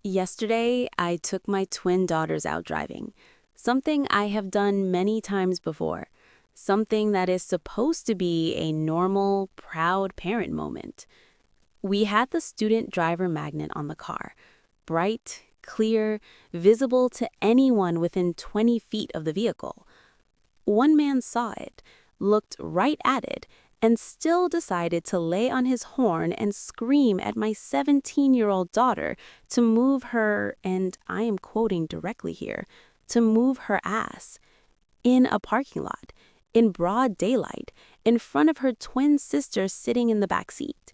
Yesterday, I took my twin daughters out driving, something I have done many times before, something that is supposed to be a normal, proud parent moment. We had the student driver magnet on the car, bright, clear, visible to anyone within 20 feet of the vehicle. One man saw it, looked right at it, and still decided to lay on his horn and scream at my 17-year-old daughter to move her, and I am quoting directly here, to move her ass. In a parking lot, in broad daylight, in front of her twin sister sitting in the back seat.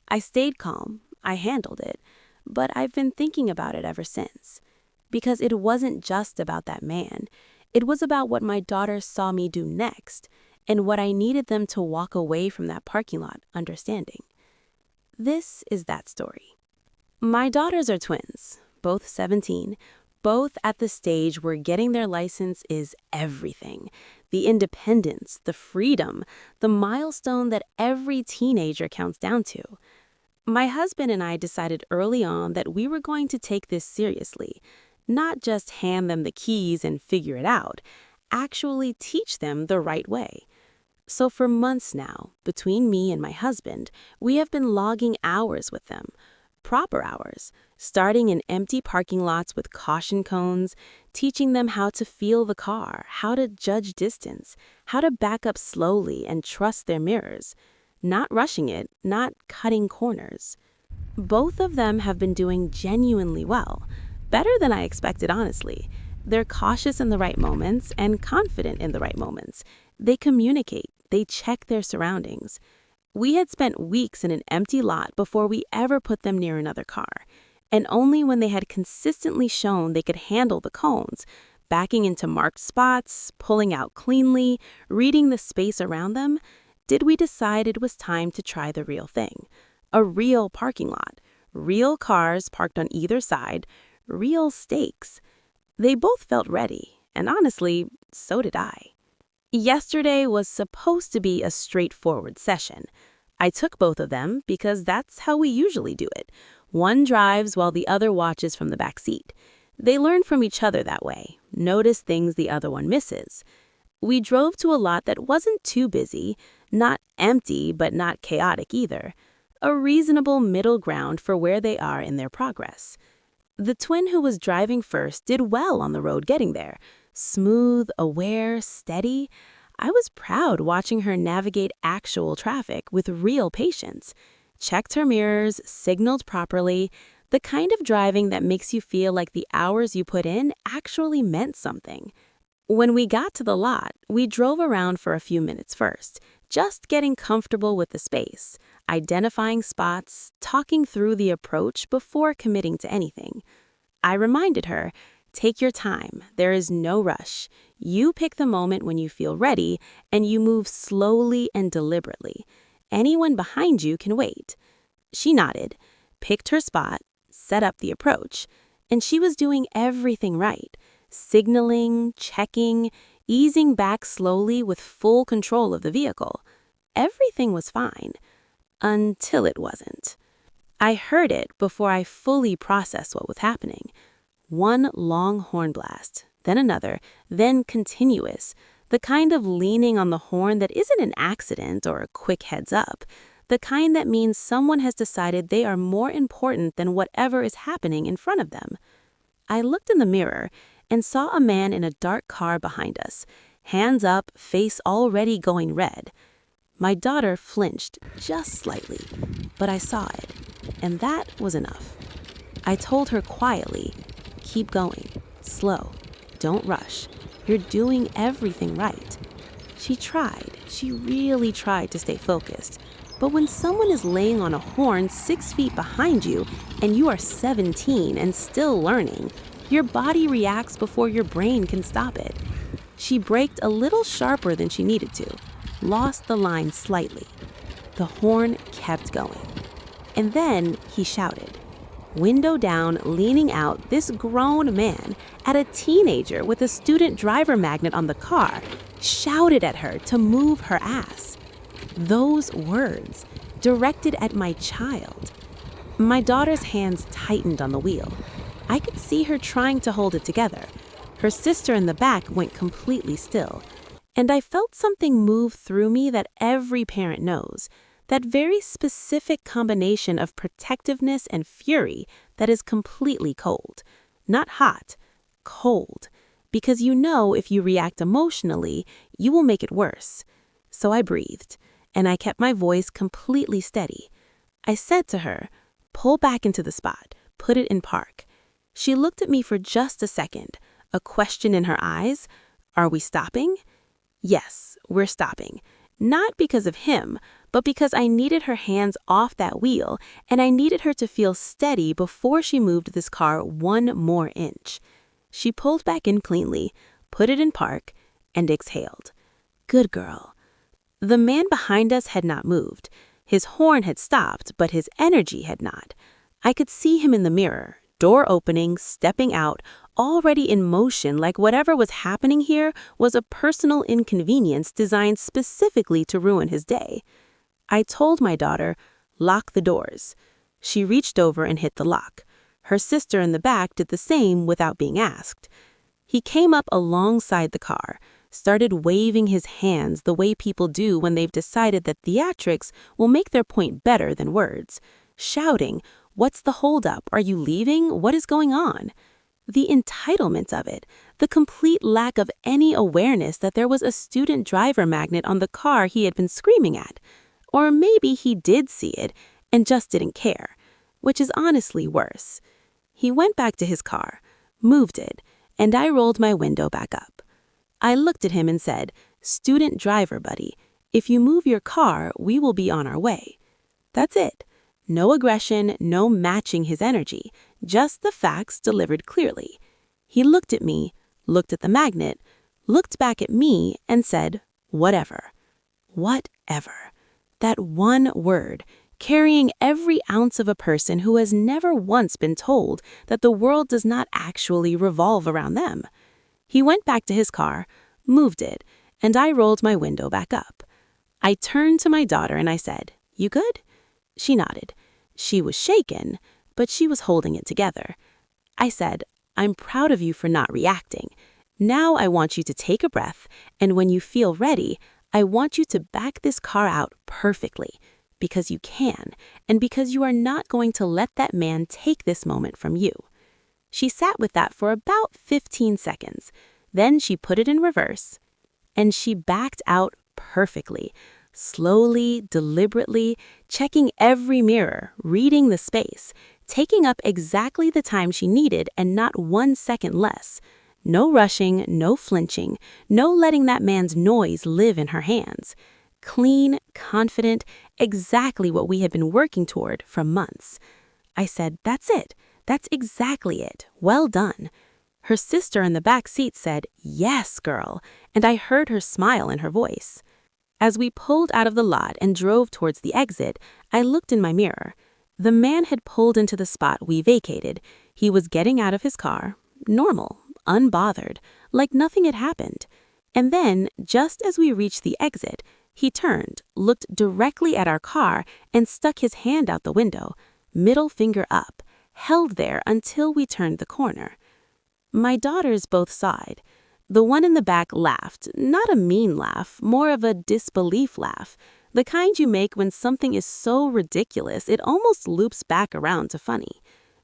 I stayed calm, I handled it, but I've been thinking about it ever since. Because it wasn't just about that man. It was about what my daughters saw me do next, and what I needed them to walk away from that parking lot understanding. This is that story. My daughters are twins, both 17, both at the stage where getting their license is everything. The independence, the freedom, the milestone that every teenager counts down to. My husband and I decided early on that we were going to take this seriously, not just hand them the keys and figure it out, actually teach them the right way. So for months now, between me and my husband, we have been logging hours with them, proper hours, starting in empty parking lots with caution cones, teaching them how to feel the car, how to judge distance, how to back up slowly and trust their mirrors, not rushing it, not cutting corners. Both of them have been doing genuinely well, better than I expected, honestly. They're cautious in the right moments and confident in the right moments. They communicate. They check their surroundings. We had spent weeks in an empty lot before we ever put them near another car, and only when they had consistently shown they could handle the cones, backing into marked spots, pulling out cleanly, reading the space around them, did we decide it was time to try the real thing. A real parking lot, real cars parked on either side, real stakes. They both felt ready, and honestly, so did I. Yesterday was supposed to be a straightforward session. I took both of them because that's how we usually do it. One drives while the other watches from the back seat. They learn from each other that way, notice things the other one misses. We drove to a lot that wasn't too busy, not empty but not chaotic either. A reasonable middle ground for where they are in their progress. The twin who was driving first did well on the road getting there. Smooth, aware, steady. I was proud watching her navigate actual traffic with real patience. Checked her mirrors, signaled properly, the kind of driving that makes you feel like the hours you put in actually meant something. When we got to the lot, we drove around for a few minutes first, just getting comfortable with the space, identifying spots, talking through the approach before committing to anything. I reminded her, take your time, there is no rush. You pick the moment when you feel ready, and you move slowly and deliberately. Anyone behind you can wait. She nodded, picked her spot, set up the approach, and she was doing everything right. Signaling, checking, easing back slowly with full control of the vehicle. Everything was fine. Until it wasn't. I heard it before I fully processed what was happening. One long horn blast, then another, then continuous. The kind of leaning on the horn that isn't an accident or a quick heads up. The kind that means someone has decided they are more important than whatever is happening in front of them. I looked in the mirror and saw a man in a dark car behind us, hands up, face already going red. My daughter flinched just slightly, but I saw it, and that was enough. I told her quietly, keep going, slow, don't rush. You're doing everything right. She tried, she really tried to stay focused. But when someone is laying on a horn 6 feet behind you and you are 17 and still learning, your body reacts before your brain can stop it. She braked a little sharper than she needed to, lost the line slightly. The horn kept going. And then he shouted. Window down, leaning out, this grown man, at a teenager with a student driver magnet on the car, shouted at her to move her ass. Those words, directed at my child. My daughter's hands tightened on the wheel. I could see her trying to hold it together. Her sister in the back went completely still. And I felt something move through me that every parent knows, that very specific combination of protectiveness and fury that is completely cold. Not hot, cold. Because you know if you react emotionally, you will make it worse. So I breathed, and I kept my voice completely steady. I said to her, "Pull back into the spot, put it in park." She looked at me for just a second, a question in her eyes. Are we stopping? Yes, we're stopping. Not because of him, but because I needed her hands off that wheel, and I needed her to feel steady before she moved this car one more inch. She pulled back in cleanly, put it in park, and exhaled. Good girl. The man behind us had not moved. His horn had stopped, but his energy had not. I could see him in the mirror, door opening, stepping out, already in motion, like whatever was happening here was a personal inconvenience designed specifically to ruin his day. I told my daughter, "Lock the doors." She reached over and hit the lock. Her sister in the back did the same without being asked. He came up alongside the car, started waving his hands the way people do when they've decided that theatrics will make their point better than words, shouting, "What's the holdup? Are you leaving? What is going on?" The entitlement of it, the complete lack of any awareness that there was a student driver magnet on the car he had been screaming at. Or maybe he did see it and just didn't care, which is honestly worse. He went back to his car, moved it, and I rolled my window back up. I looked at him and said, "Student driver buddy, if you move your car, we will be on our way." That's it. No aggression, no matching his energy, just the facts delivered clearly. He looked at me, looked at the magnet, looked back at me, and said, "Whatever." Whatever. That one word, carrying every ounce of a person who has never once been told that the world does not actually revolve around them. He went back to his car, moved it, and I rolled my window back up. I turned to my daughter and I said, "You good?" She nodded. She was shaken, but she was holding it together. I said, "I'm proud of you for not reacting. Now I want you to take a breath, and when you feel ready, I want you to back this car out perfectly, because you can, and because you are not going to let that man take this moment from you." She sat with that for about 15 seconds. Then she put it in reverse, and she backed out perfectly, slowly, deliberately, checking every mirror, reading the space, taking up exactly the time she needed and not 1 second less. No rushing, no flinching, no letting that man's noise live in her hands. Clean, confident, exactly what we had been working toward for months. I said, "That's it. That's exactly it. Well done." Her sister in the back seat said, "Yes, girl," and I heard her smile in her voice. As we pulled out of the lot and drove towards the exit, I looked in my mirror. The man had pulled into the spot we vacated. He was getting out of his car, normal, unbothered, like nothing had happened. And then, just as we reached the exit, he turned, looked directly at our car, and stuck his hand out the window, middle finger up, held there until we turned the corner. My daughters both sighed. The one in the back laughed, not a mean laugh, more of a disbelief laugh, the kind you make when something is so ridiculous it almost loops back around to funny.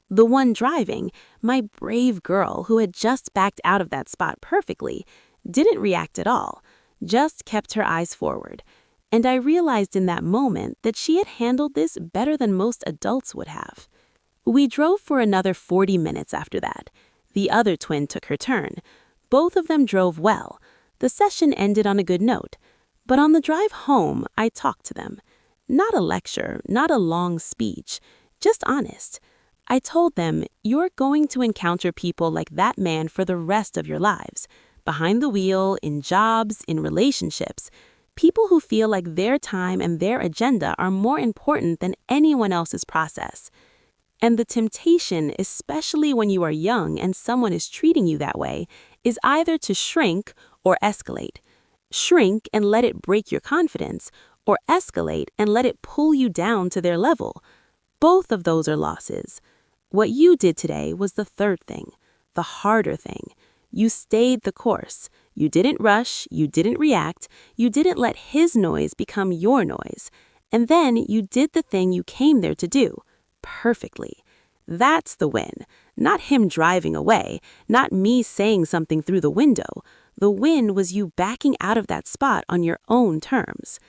The one driving, my brave girl who had just backed out of that spot perfectly, didn't react at all, just kept her eyes forward. And I realized in that moment that she had handled this better than most adults would have. We drove for another 40 minutes after that. The other twin took her turn. Both of them drove well. The session ended on a good note. But on the drive home, I talked to them. Not a lecture, not a long speech, just honest. I told them, you're going to encounter people like that man for the rest of your lives. Behind the wheel, in jobs, in relationships. People who feel like their time and their agenda are more important than anyone else's process. And the temptation, especially when you are young and someone is treating you that way, is either to shrink or escalate. Shrink and let it break your confidence, or escalate and let it pull you down to their level. Both of those are losses. What you did today was the third thing, the harder thing. You stayed the course. You didn't rush, you didn't react, you didn't let his noise become your noise. And then you did the thing you came there to do, perfectly. That's the win. Not him driving away, not me saying something through the window. The win was you backing out of that spot on your own terms.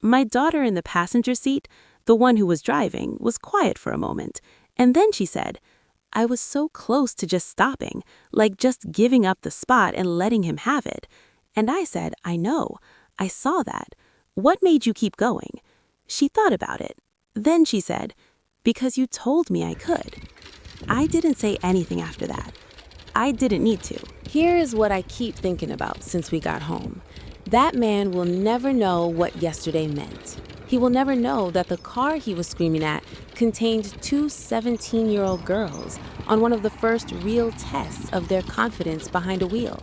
My daughter in the passenger seat, the one who was driving, was quiet for a moment, and then she said, I was so close to just stopping, like just giving up the spot and letting him have it. And I said, I know. I saw that. What made you keep going? She thought about it. Then she said, because you told me I could. I didn't say anything after that. I didn't need to. Here is what I keep thinking about since we got home. That man will never know what yesterday meant. He will never know that the car he was screaming at contained two 17-year-old girls on one of the first real tests of their confidence behind a wheel.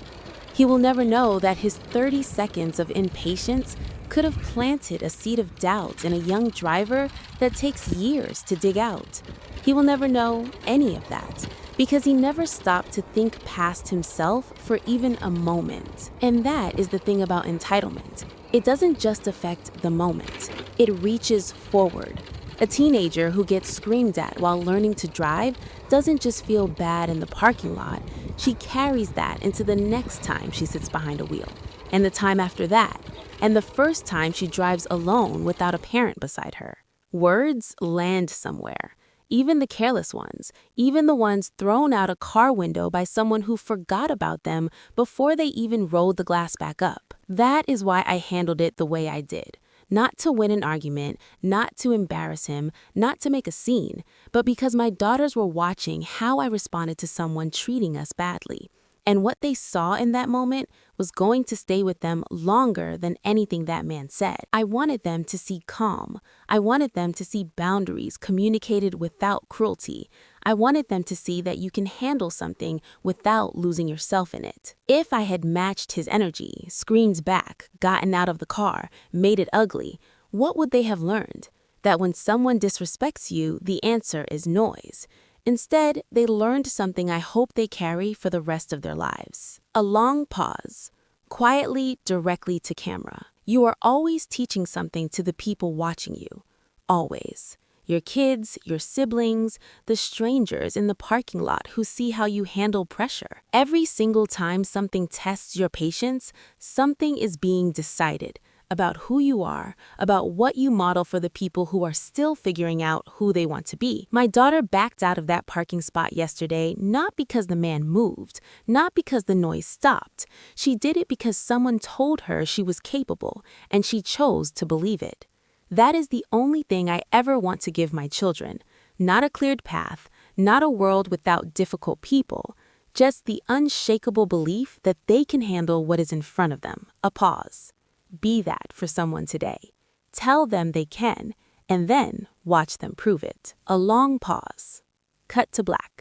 He will never know that his 30 seconds of impatience could have planted a seed of doubt in a young driver that takes years to dig out. He will never know any of that because he never stopped to think past himself for even a moment. And that is the thing about entitlement. It doesn't just affect the moment. It reaches forward. A teenager who gets screamed at while learning to drive doesn't just feel bad in the parking lot. She carries that into the next time she sits behind a wheel, and the time after that, and the first time she drives alone without a parent beside her. Words land somewhere. Even the careless ones, even the ones thrown out a car window by someone who forgot about them before they even rolled the glass back up. That is why I handled it the way I did. Not to win an argument, not to embarrass him, not to make a scene, but because my daughters were watching how I responded to someone treating us badly. And what they saw in that moment was going to stay with them longer than anything that man said. I wanted them to see calm. I wanted them to see boundaries communicated without cruelty. I wanted them to see that you can handle something without losing yourself in it. If I had matched his energy, screamed back, gotten out of the car, made it ugly, what would they have learned? That when someone disrespects you, the answer is noise. Instead, they learned something I hope they carry for the rest of their lives. A long pause, quietly, directly to camera. You are always teaching something to the people watching you. Always. Your kids, your siblings, the strangers in the parking lot who see how you handle pressure. Every single time something tests your patience, something is being decided about who you are, about what you model for the people who are still figuring out who they want to be. My daughter backed out of that parking spot yesterday not because the man moved, not because the noise stopped. She did it because someone told her she was capable, and she chose to believe it. That is the only thing I ever want to give my children. Not a cleared path, not a world without difficult people, just the unshakable belief that they can handle what is in front of them. A pause. Be that for someone today. Tell them they can, and then watch them prove it. A long pause. Cut to black.